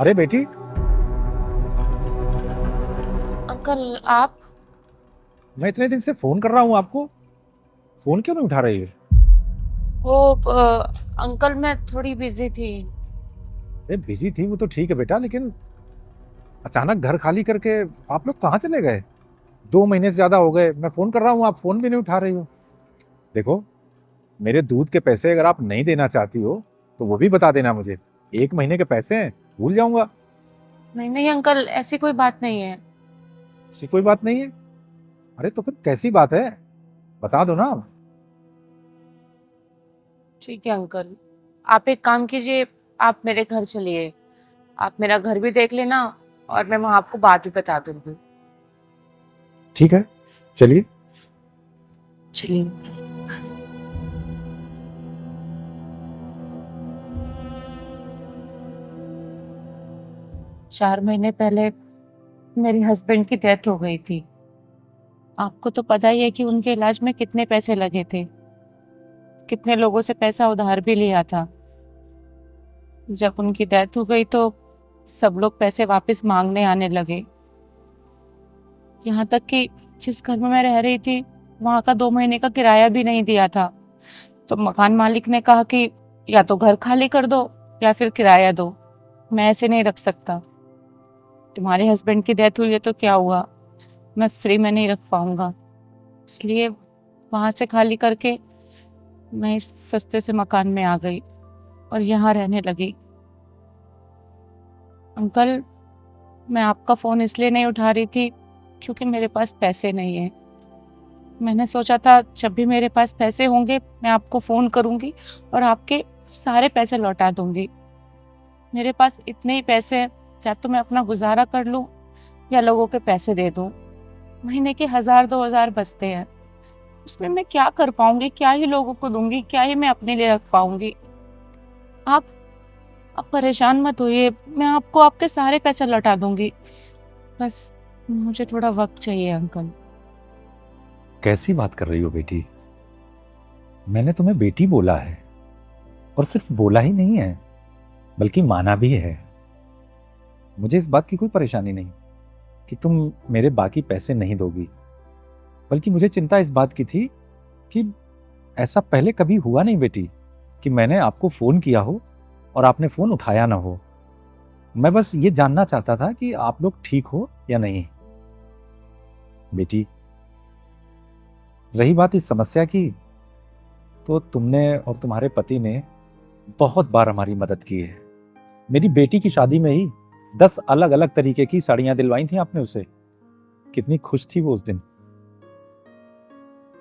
अरे बेटी। अंकल आप। मैं इतने दिन से फोन कर रहा हूँ आपको, फोन क्यों नहीं उठा रही है? वो अंकल मैं थोड़ी बिजी थी। अरे बिजी थी वो तो ठीक है बेटा, लेकिन अचानक घर खाली करके आप लोग कहाँ चले गए? 2 महीने से ज्यादा हो गए, मैं फोन कर रहा हूँ, आप फोन भी नहीं उठा रही हो। देखो, मेरे दूध के पैसे अगर आप नहीं देना चाहती हो तो वो भी बता देना मुझे। 1 महीने के पैसे हैं, भूल जाऊंगा। नहीं नहीं अंकल, ऐसी कोई बात नहीं है। ऐसी कोई बात नहीं है? अरे तो फिर कैसी बात है, बता दो ना। ठीक है अंकल, आप एक काम कीजिए, आप मेरे घर चलिए। आप मेरा घर भी देख लेना और मैं वहां आपको बात भी बता दूंगी। ठीक है, चलिए। चलिए। 4 महीने पहले मेरे हस्बैंड की डेथ हो गई थी। आपको तो पता ही है कि उनके इलाज में कितने पैसे लगे थे, कितने लोगों से पैसा उधार भी लिया था। जब उनकी डेथ हो गई तो सब लोग पैसे वापस मांगने आने लगे। यहाँ तक कि जिस घर में मैं रह रही थी वहां का 2 महीने का किराया भी नहीं दिया था। तो मकान मालिक ने कहा कि या तो घर खाली कर दो या फिर किराया दो, मैं ऐसे नहीं रख सकता। तुम्हारे हस्बैंड की डेथ हुई है तो क्या हुआ, मैं फ्री में नहीं रख पाऊंगा। इसलिए वहां से खाली करके मैं इस सस्ते से मकान में आ गई और यहाँ रहने लगी। अंकल, मैं आपका फोन इसलिए नहीं उठा रही थी क्योंकि मेरे पास पैसे नहीं है। मैंने सोचा था जब भी मेरे पास पैसे होंगे मैं आपको फोन करूंगी और आपके सारे पैसे लौटा दूंगी। मेरे पास इतने ही पैसे हैं, या तो मैं अपना गुजारा कर लूं या लोगों के पैसे दे दूं। महीने के 1000-2000 बचते हैं, उसमें मैं क्या कर पाऊंगी, क्या ही लोगों को दूंगी, क्या ही मैं अपने लिए रख पाऊंगी। आप आप परेशान मत होइए, मैं आपको आपके सारे पैसे लौटा दूंगी। बस मुझे थोड़ा वक्त चाहिए अंकल। कैसी बात कर रही हो बेटी? मैंने तुम्हें बेटी बोला है, और सिर्फ बोला ही नहीं है बल्कि माना भी है। मुझे इस बात की कोई परेशानी नहीं कि तुम मेरे बाकी पैसे नहीं दोगी, बल्कि मुझे चिंता इस बात की थी कि ऐसा पहले कभी हुआ नहीं बेटी कि मैंने आपको फोन किया हो और आपने फोन उठाया ना हो। मैं बस ये जानना चाहता था कि आप लोग ठीक हो या नहीं। बेटी, रही बात इस समस्या की, तो तुमने और तुम्हारे पति ने बहुत बार हमारी मदद की है। मेरी बेटी की शादी में ही 10 अलग अलग तरीके की साड़ियां दिलवाई थी आपने उसे। कितनी खुश थी वो उस दिन।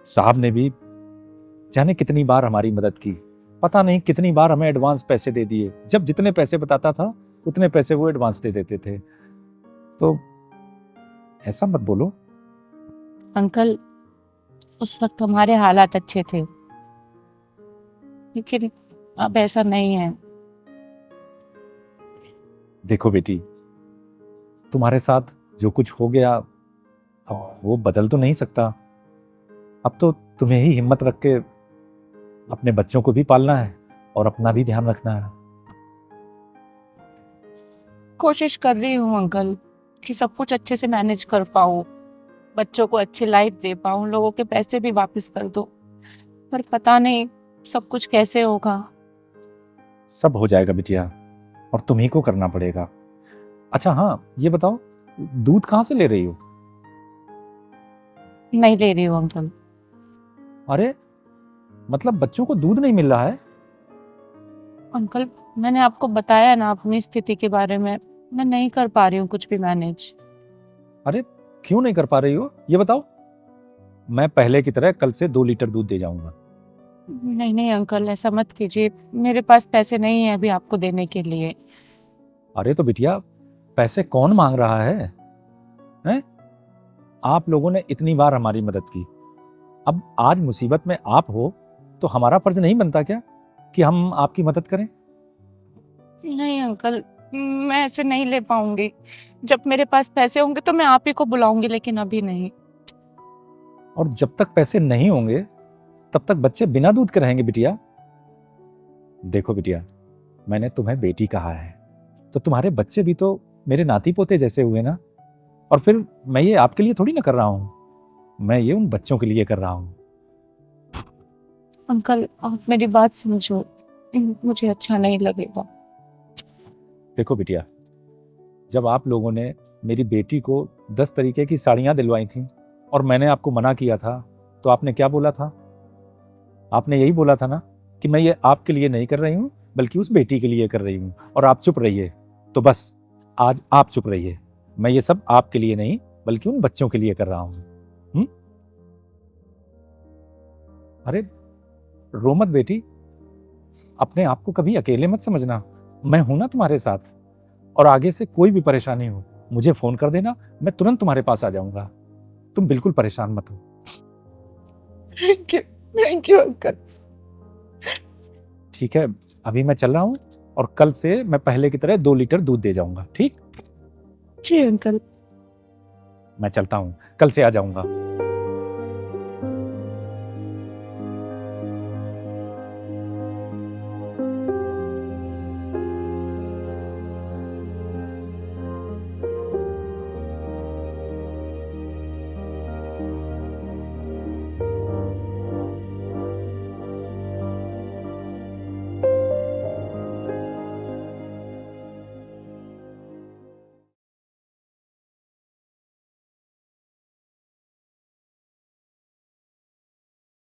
साहब ने भी जाने कितनी बार हमारी मदद की, पता नहीं कितनी बार हमें एडवांस पैसे दे दिए। जब जितने पैसे बताता था उतने पैसे वो एडवांस दे देते थे। तो ऐसा मत बोलो। अंकल, उस वक्त हमारे हालात अच्छे थे, लेकिन अब ऐसा नहीं है। देखो बेटी, तुम्हारे साथ जो कुछ हो गया अब वो बदल तो नहीं सकता। अब तो तुम्हें ही हिम्मत रख के अपने बच्चों को भी पालना है और अपना भी ध्यान रखना है। कोशिश कर रही हूँ अंकल कि सब कुछ अच्छे से मैनेज कर पाऊँ, बच्चों को अच्छी लाइफ दे पाऊँ, लोगों के पैसे भी वापस कर दूँ। पर पता नहीं सब कुछ कैसे होगा। सब हो जाएगा बिटिया, और तुम्ही को करना पड़ेगा। अच्छा हाँ, ये बताओ, दूध कहाँ से ले रही हो? नहीं ले रही हूँ अंकल। अरे, मतलब बच्चों को दूध नहीं मिल रहा है? अंकल, मैंने आपको बताया ना अपनी स्थिति के बारे में, मैं नहीं कर पा रही हूँ कुछ भी मैनेज। अरे, क्यों नहीं कर पा रही हो ये बताओ। मैं पहले की तरह कल से 2 लीटर दूध दे जाऊंगा। नहीं नहीं अंकल, ऐसा मत कीजिए, मेरे पास पैसे नहीं है अभी आपको देने के लिए। अरे तो बिटिया, पैसे कौन मांग रहा है? हैं? आप लोगों ने इतनी बार हमारी मदद की, अब आज मुसीबत में आप हो तो हमारा फर्ज नहीं बनता क्या कि हम आपकी मदद करें? नहीं अंकल, मैं ऐसे नहीं ले पाऊंगी। जब मेरे पास पैसे होंगे तो मैं आप ही को बुलाऊंगी, लेकिन अभी नहीं। और जब तक पैसे नहीं होंगे तब तक बच्चे बिना दूध के रहेंगे बिटिया। देखो बिटिया, मैंने तुम्हें बेटी कहा है, तो तुम्हारे बच्चे भी तो मेरे नाती पोते जैसे हुए ना। और फिर मैं ये आपके लिए थोड़ी ना कर रहा हूँ, मैं ये उन बच्चों के लिए कर रहा हूँ। अंकल आप मेरी बात समझो, मुझे अच्छा नहीं लगेगा। देखो बिटिया, जब आप लोगों ने मेरी बेटी को 10 तरीके की साड़ियाँ दिलवाई थी और मैंने आपको मना किया था, तो आपने क्या बोला था? आपने यही बोला था ना कि मैं ये आपके लिए नहीं कर रही हूँ बल्कि उस बेटी के लिए कर रही हूँ, और आप चुप रहिए। तो बस आज आप चुप रहिए, मैं ये सब आपके लिए नहीं बल्कि उन बच्चों के लिए कर रहा हूँ। अरे रो मत बेटी, अपने आप को कभी अकेले मत समझना, मैं हूं ना तुम्हारे साथ। और आगे से कोई भी परेशानी हो मुझे फोन कर देना, मैं तुरंत तुम्हारे पास आ जाऊंगा। तुम बिल्कुल परेशान मत हो। Thank you uncle. ठीक है, अभी मैं चल रहा हूँ और कल से मैं पहले की तरह 2 लीटर दूध दे जाऊंगा। ठीक, जी अंकल। मैं चलता हूँ, कल से आ जाऊंगा।